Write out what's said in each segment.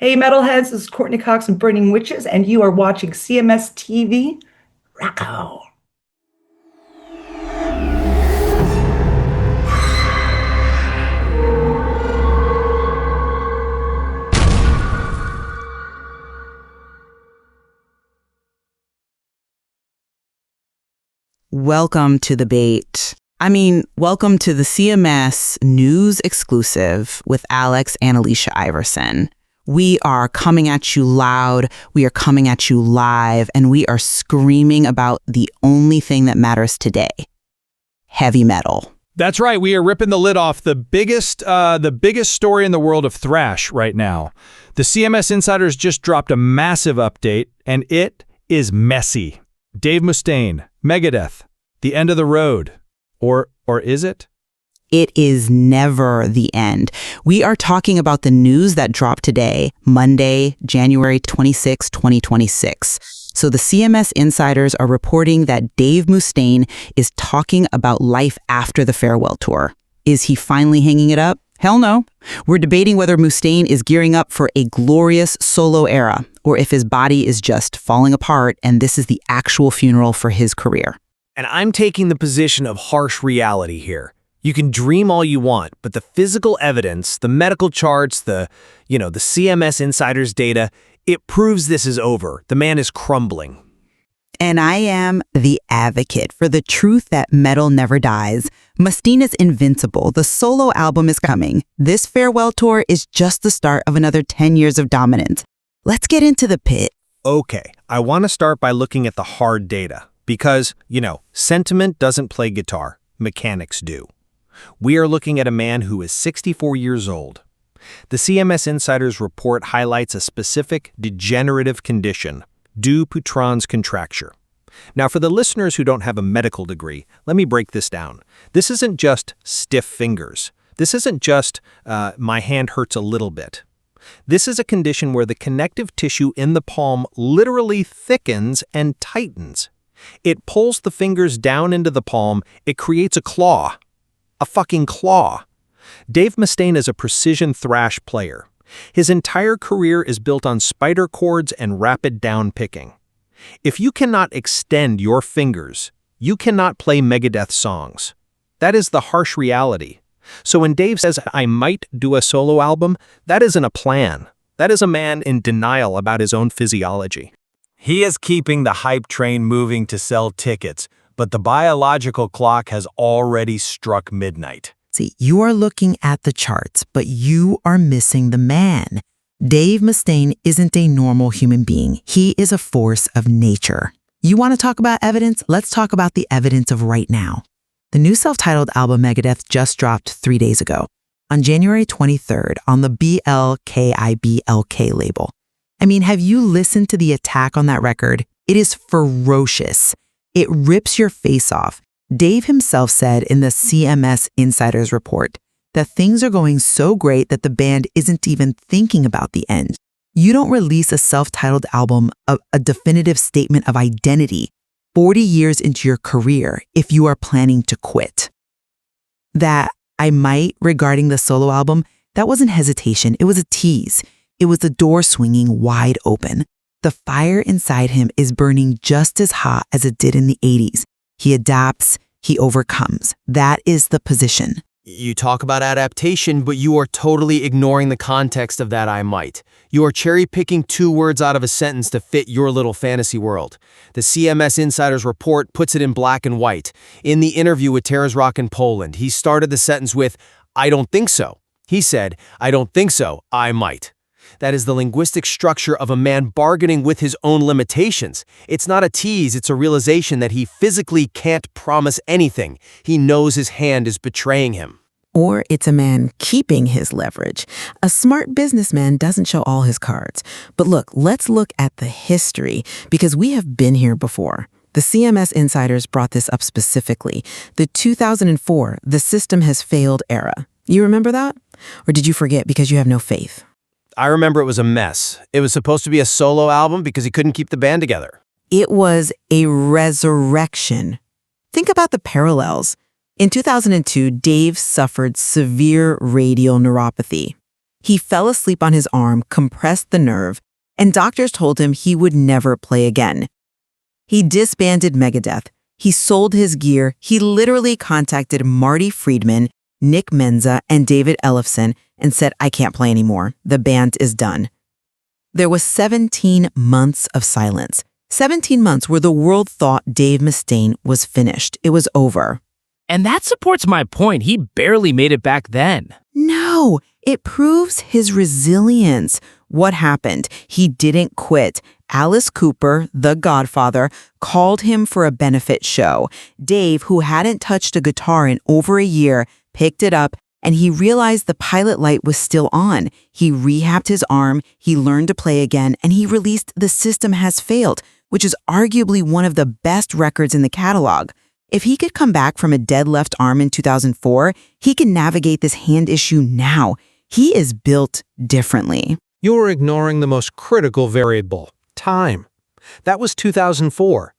Hey, Metalheads, this is Courtney Cox and Burning Witches, and you are watching CMS TV. Rocco. Welcome to the bait. Welcome to the CMS News exclusive with Alex and Alicia Iverson. We are coming at you loud, we are coming at you live, and we are screaming about the only thing that matters today: heavy metal. That's right. We are ripping the lid off the biggest story in the world of thrash right now. The CMS Insiders just dropped a massive update, and it is messy. Dave Mustaine, Megadeth, the end of the road. Or is it? It is never the end. We are talking about the news that dropped today, Monday, January 26, 2026. So the CMS Insiders are reporting that Dave Mustaine is talking about life after the farewell tour. Is he finally hanging it up? Hell no. We're debating whether Mustaine is gearing up for a glorious solo era, or if his body is just falling apart and this is the actual funeral for his career. And I'm taking the position of harsh reality here. You can dream all you want, but the physical evidence, the medical charts, the CMS Insiders data, it proves this is over. The man is crumbling. And I am the advocate for the truth that metal never dies. Mustaine is invincible. The solo album is coming. This farewell tour is just the start of another 10 years of dominance. Let's get into the pit. Okay, I want to start by looking at the hard data. Because, sentiment doesn't play guitar, mechanics do. We are looking at a man who is 64 years old. The CMS Insiders report highlights a specific degenerative condition, Dupuytren's contracture. Now, for the listeners who don't have a medical degree, let me break this down. This isn't just stiff fingers. This isn't just, my hand hurts a little bit. This is a condition where the connective tissue in the palm literally thickens and tightens. It pulls the fingers down into the palm. It creates a claw. A fucking claw. Dave Mustaine is a precision thrash player. His entire career is built on spider chords and rapid down picking. If you cannot extend your fingers, you cannot play Megadeth songs. That is the harsh reality. So when Dave says, "I might do a solo album," that isn't a plan. That is a man in denial about his own physiology. He is keeping the hype train moving to sell tickets, but the biological clock has already struck midnight. See, you are looking at the charts, but you are missing the man. Dave Mustaine isn't a normal human being. He is a force of nature. You want to talk about evidence? Let's talk about the evidence of right now. The new self-titled album Megadeth just dropped 3 days ago, on January 23rd, on the BLKIBLK label. Have you listened to the attack on that record? It is ferocious. It rips your face off. Dave himself said in the CMS Insiders report that things are going so great that the band isn't even thinking about the end. You don't release a self-titled album, a definitive statement of identity, 40 years into your career if you are planning to quit. That "I might" regarding the solo album, that wasn't hesitation. It was a tease. It was the door swinging wide open. The fire inside him is burning just as hot as it did in the 80s. He adapts, he overcomes. That is the position. You talk about adaptation, but you are totally ignoring the context of that "I might." You are cherry-picking 2 words out of a sentence to fit your little fantasy world. The CMS Insiders report puts it in black and white. In the interview with Terror's Rock in Poland, he started the sentence with, "I don't think so." He said, "I don't think so, I might." That is the linguistic structure of a man bargaining with his own limitations. It's not a tease, it's a realization that he physically can't promise anything. He knows his hand is betraying him. Or it's a man keeping his leverage. A smart businessman doesn't show all his cards. But look, let's look at the history, because we have been here before. The CMS Insiders brought this up specifically. The 2004 "The System Has Failed" era. You remember that? Or did you forget because you have no faith? I remember it was a mess. It was supposed to be a solo album because he couldn't keep the band together. It was a resurrection. Think about the parallels. In 2002, Dave suffered severe radial neuropathy. He fell asleep on his arm, compressed the nerve, and doctors told him he would never play again. He disbanded Megadeth. He sold his gear. He literally contacted Marty Friedman, Nick Menza, and David Ellefson and said, I can't play anymore. The band is done. There was 17 months of silence. 17 months where the world thought Dave Mustaine was finished. It was over. And that supports my point. He barely made it back then. No, it proves his resilience. What happened? He didn't quit. Alice Cooper, the Godfather, called him for a benefit show. Dave, who hadn't touched a guitar in over a year, picked it up, and he realized the pilot light was still on. He rehabbed his arm, he learned to play again, and he released The System Has Failed, which is arguably one of the best records in the catalog. If he could come back from a dead left arm in 2004, he can navigate this hand issue now. He is built differently. You are ignoring the most critical variable, time. That was 2004.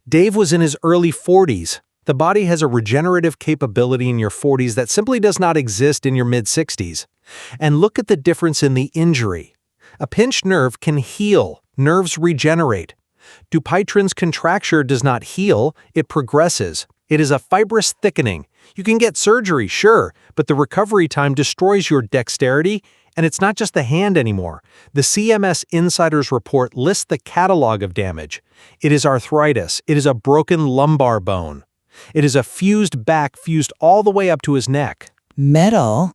Dave was in his early 40s. The body has a regenerative capability in your 40s that simply does not exist in your mid-60s. And look at the difference in the injury. A pinched nerve can heal. Nerves regenerate. Dupuytren's contracture does not heal, it progresses. It is a fibrous thickening. You can get surgery, sure, but the recovery time destroys your dexterity, and it's not just the hand anymore. The CMS Insider's report lists the catalog of damage. It is arthritis. It is a broken lumbar bone. It is a fused back fused all the way up to his neck. Metal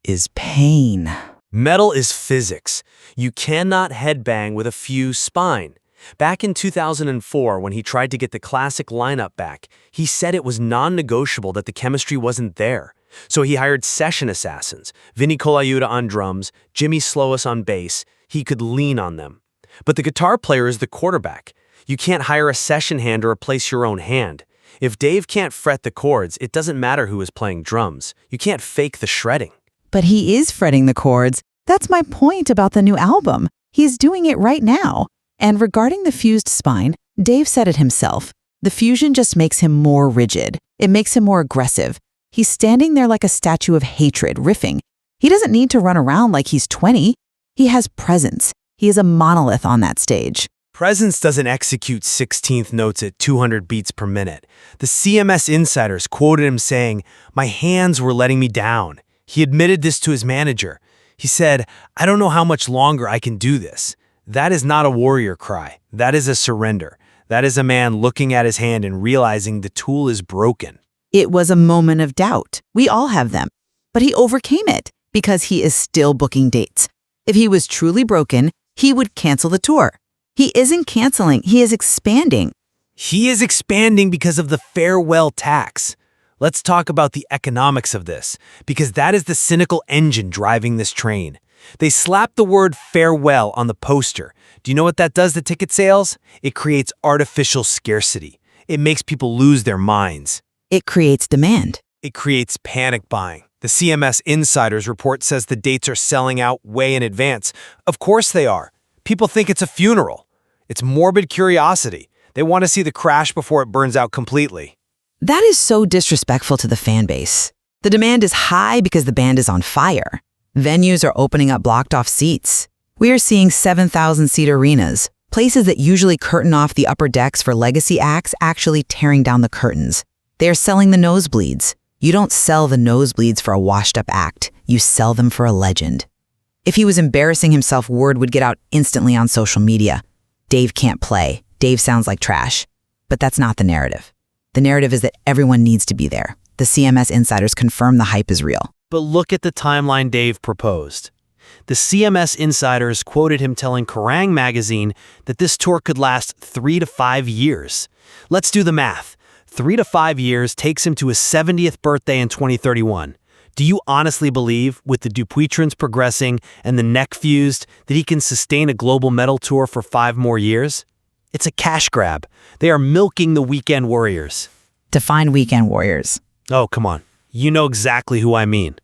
is pain. Metal is physics. You cannot headbang with a fused spine. Back in 2004, when he tried to get the classic lineup back, he said it was non-negotiable that the chemistry wasn't there. So he hired session assassins, Vinny Colaiuta on drums, Jimmy Sloas on bass. He could lean on them. But the guitar player is the quarterback. You can't hire a session hand to replace your own hand. If Dave can't fret the chords, it doesn't matter who is playing drums. You can't fake the shredding. But he is fretting the chords. That's my point about the new album. He's doing it right now. And regarding the fused spine, Dave said it himself. The fusion just makes him more rigid. It makes him more aggressive. He's standing there like a statue of hatred, riffing. He doesn't need to run around like he's 20. He has presence. He is a monolith on that stage. Presence doesn't execute 16th notes at 200 beats per minute. The CMS Insiders quoted him saying, "My hands were letting me down." He admitted this to his manager. He said, "I don't know how much longer I can do this." That is not a warrior cry. That is a surrender. That is a man looking at his hand and realizing the tool is broken. It was a moment of doubt. We all have them. But he overcame it because he is still booking dates. If he was truly broken, he would cancel the tour. He isn't canceling. He is expanding. He is expanding because of the farewell tax. Let's talk about the economics of this, because that is the cynical engine driving this train. They slapped the word farewell on the poster. Do you know what that does to ticket sales? It creates artificial scarcity. It makes people lose their minds. It creates demand. It creates panic buying. The CMS Insider's report says the dates are selling out way in advance. Of course they are. People think it's a funeral. It's morbid curiosity. They want to see the crash before it burns out completely. That is so disrespectful to the fan base. The demand is high because the band is on fire. Venues are opening up blocked-off seats. We are seeing 7,000-seat arenas, places that usually curtain off the upper decks for legacy acts actually tearing down the curtains. They are selling the nosebleeds. You don't sell the nosebleeds for a washed-up act. You sell them for a legend. If he was embarrassing himself, word would get out instantly on social media. Dave can't play. Dave sounds like trash. But that's not the narrative. The narrative is that everyone needs to be there. The CMS Insiders confirm the hype is real. But look at the timeline Dave proposed. The CMS Insiders quoted him telling Kerrang! Magazine that this tour could last 3 to 5 years. Let's do the math. 3 to 5 years takes him to his 70th birthday in 2031. Do you honestly believe, with the Dupuytrens progressing and the neck fused, that he can sustain a global metal tour for 5 more years? It's a cash grab. They are milking the weekend warriors. Define weekend warriors. Oh, come on. You know exactly who I mean.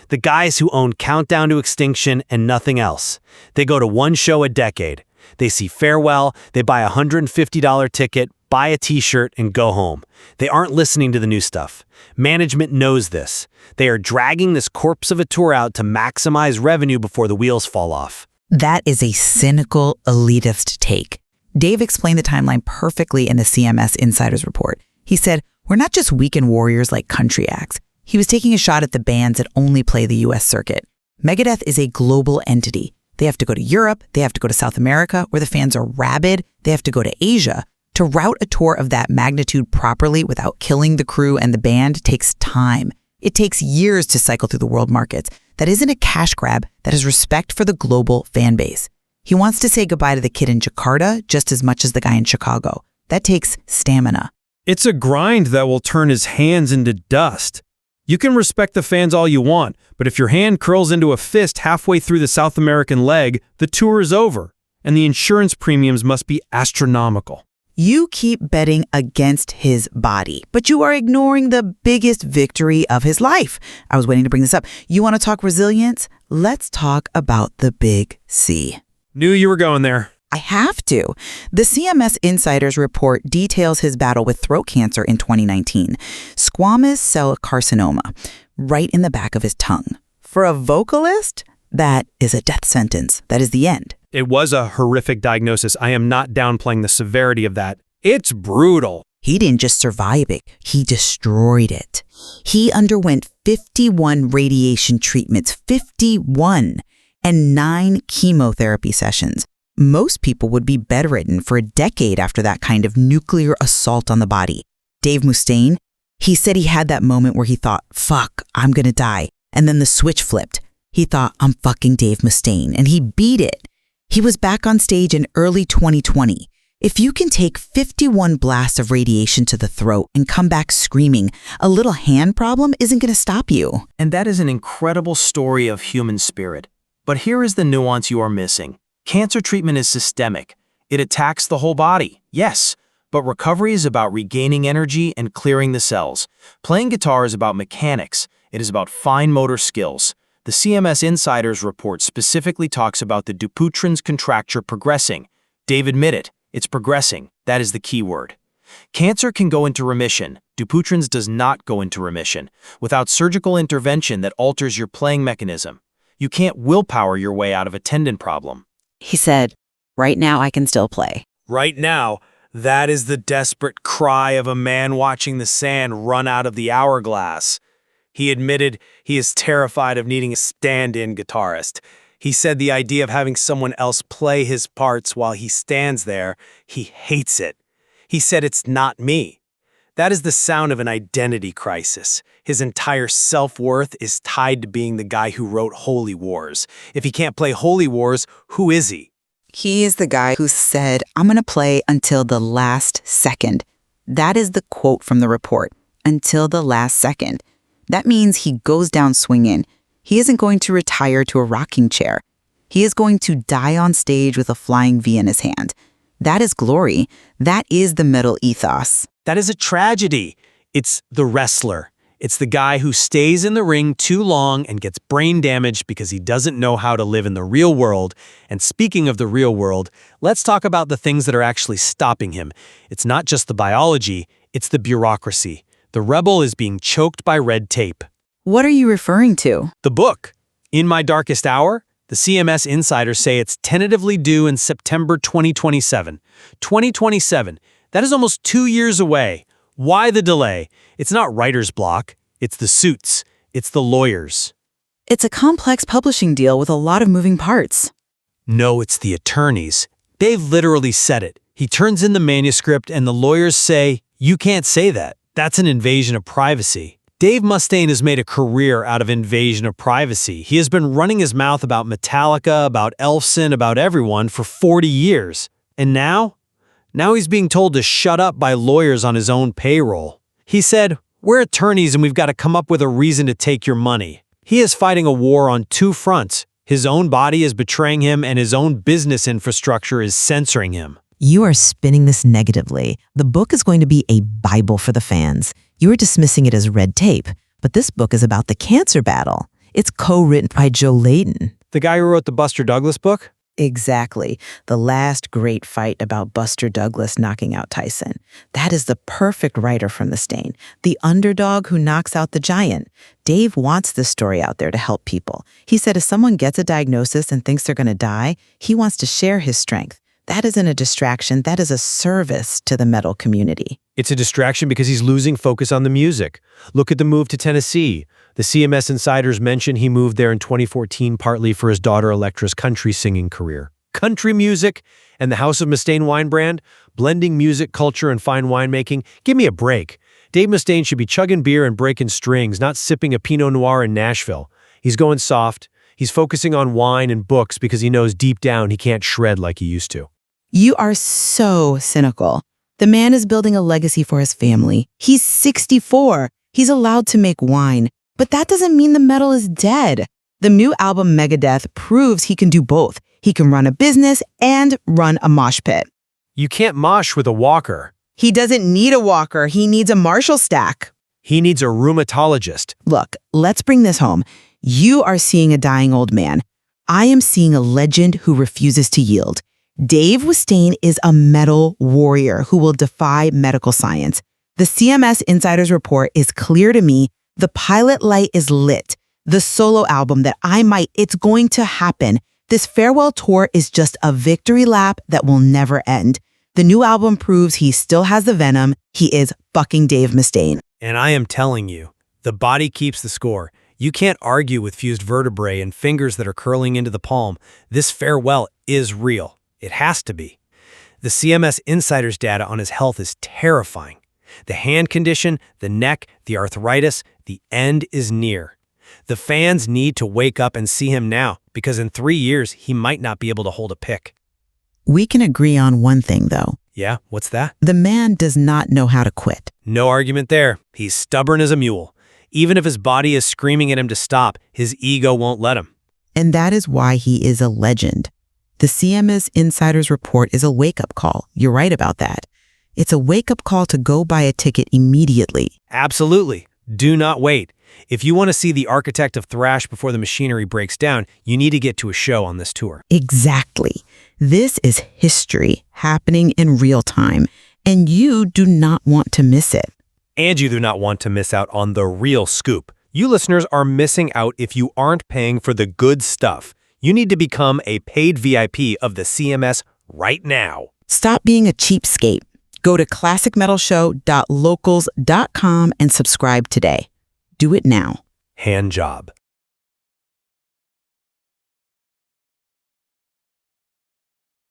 The guys who own Countdown to Extinction and nothing else. They go to one show a decade. They see Farewell, they buy a $150 ticket, buy a t-shirt, and go home. They aren't listening to the new stuff. Management knows this. They are dragging this corpse of a tour out to maximize revenue before the wheels fall off. That is a cynical, elitist take. Dave explained the timeline perfectly in the CMS Insiders report. He said, "We're not just weekend warriors like country acts." He was taking a shot at the bands that only play the US circuit. Megadeth is a global entity. They have to go to Europe, they have to go to South America, where the fans are rabid, they have to go to Asia. To route a tour of that magnitude properly without killing the crew and the band takes time. It takes years to cycle through the world markets. That isn't a cash grab, that is respect for the global fan base. He wants to say goodbye to the kid in Jakarta just as much as the guy in Chicago. That takes stamina. It's a grind that will turn his hands into dust. You can respect the fans all you want, but if your hand curls into a fist halfway through the South American leg, the tour is over, and the insurance premiums must be astronomical. You keep betting against his body, but you are ignoring the biggest victory of his life. I was waiting to bring this up. You want to talk resilience? Let's talk about the big C. Knew you were going there. I have to. The CMS Insiders report details his battle with throat cancer in 2019, squamous cell carcinoma, right in the back of his tongue. For a vocalist, that is a death sentence. That is the end. It was a horrific diagnosis. I am not downplaying the severity of that. It's brutal. He didn't just survive it, he destroyed it. He underwent 51 radiation treatments, 51, and 9 chemotherapy sessions. Most people would be bedridden for a decade after that kind of nuclear assault on the body. Dave Mustaine, he said he had that moment where he thought, fuck, I'm gonna die. And then the switch flipped. He thought, I'm fucking Dave Mustaine, and he beat it. He was back on stage in early 2020. If you can take 51 blasts of radiation to the throat and come back screaming, a little hand problem isn't gonna stop you. And that is an incredible story of human spirit. But here is the nuance you are missing. Cancer treatment is systemic. It attacks the whole body, yes, but recovery is about regaining energy and clearing the cells. Playing guitar is about mechanics. It is about fine motor skills. The CMS Insiders report specifically talks about the Dupuytren's contracture progressing. Dave admitted, it's progressing. That is the key word. Cancer can go into remission. Dupuytren's does not go into remission without surgical intervention that alters your playing mechanism. You can't willpower your way out of a tendon problem. He said, right now I can still play. Right now, that is the desperate cry of a man watching the sand run out of the hourglass. He admitted he is terrified of needing a stand-in guitarist. He said the idea of having someone else play his parts while he stands there, he hates it. He said, it's not me. That is the sound of an identity crisis. His entire self-worth is tied to being the guy who wrote Holy Wars. If he can't play Holy Wars, who is he? He is the guy who said, I'm going to play until the last second. That is the quote from the report, until the last second. That means he goes down swinging. He isn't going to retire to a rocking chair. He is going to die on stage with a flying V in his hand. That is glory. That is the metal ethos. That is a tragedy. It's the wrestler. It's the guy who stays in the ring too long and gets brain damage because he doesn't know how to live in the real world. And speaking of the real world, let's talk about the things that are actually stopping him. It's not just the biology, it's the bureaucracy. The rebel is being choked by red tape. What are you referring to? The book, In My Darkest Hour, the CMS Insiders say it's tentatively due in September 2027. 2027. That is almost 2 years away. Why the delay? It's not writer's block. It's the suits. It's the lawyers. It's a complex publishing deal with a lot of moving parts. No, it's the attorneys. Dave literally said it. He turns in the manuscript and the lawyers say, you can't say that. That's an invasion of privacy. Dave Mustaine has made a career out of invasion of privacy. He has been running his mouth about Metallica, about Elfson, about everyone for 40 years. And now? Now he's being told to shut up by lawyers on his own payroll. He said, we're attorneys and we've got to come up with a reason to take your money. He is fighting a war on 2 fronts. His own body is betraying him and his own business infrastructure is censoring him. You are spinning this negatively. The book is going to be a Bible for the fans. You are dismissing it as red tape, but this book is about the cancer battle. It's co-written by Joe Layton. The guy who wrote the Buster Douglas book? Exactly. The last great fight about Buster Douglas knocking out Tyson. That is the perfect writer from Mustaine, the underdog who knocks out the giant. Dave wants this story out there to help people. He said if someone gets a diagnosis and thinks they're going to die, he wants to share his strength. That isn't a distraction. That is a service to the metal community. It's a distraction because he's losing focus on the music. Look at the move to Tennessee. The CMS insiders mention he moved there in 2014 partly for his daughter Electra's country singing career. Country music and the House of Mustaine wine brand, blending music, culture, and fine winemaking. Give me a break. Dave Mustaine should be chugging beer and breaking strings, not sipping a Pinot Noir in Nashville. He's going soft. He's focusing on wine and books because he knows deep down he can't shred like he used to. You are so cynical. The man is building a legacy for his family. He's 64. He's allowed to make wine. But that doesn't mean the metal is dead. The new album Megadeth proves he can do both. He can run a business and run a mosh pit. You can't mosh with a walker. He doesn't need a walker. He needs a Marshall stack. He needs a rheumatologist. Look, let's bring this home. You are seeing a dying old man. I am seeing a legend who refuses to yield. Dave Mustaine is a metal warrior who will defy medical science. The CMS Insider's report is clear to me. The pilot light is lit. The solo album that it's going to happen. This farewell tour is just a victory lap that will never end. The new album proves he still has the venom. He is fucking Dave Mustaine. And I am telling you, the body keeps the score. You can't argue with fused vertebrae and fingers that are curling into the palm. This farewell is real. It has to be. The CMS Insider's data on his health is terrifying. The hand condition, the neck, the arthritis, the end is near. The fans need to wake up and see him now, because in 3 years, he might not be able to hold a pick. We can agree on one thing, though. Yeah, what's that? The man does not know how to quit. No argument there. He's stubborn as a mule. Even if his body is screaming at him to stop, his ego won't let him. And that is why he is a legend. The CMS Insider's report is a wake-up call. You're right about that. It's a wake-up call to go buy a ticket immediately. Absolutely. Do not wait. If you want to see the architect of thrash before the machinery breaks down, you need to get to a show on this tour. Exactly. This is history happening in real time, and you do not want to miss it. And you do not want to miss out on the real scoop. You listeners are missing out if you aren't paying for the good stuff. You need to become a paid VIP of the CMS right now. Stop being a cheapskate. Go to classicmetalshow.locals.com and subscribe today. Do it now. Hand job.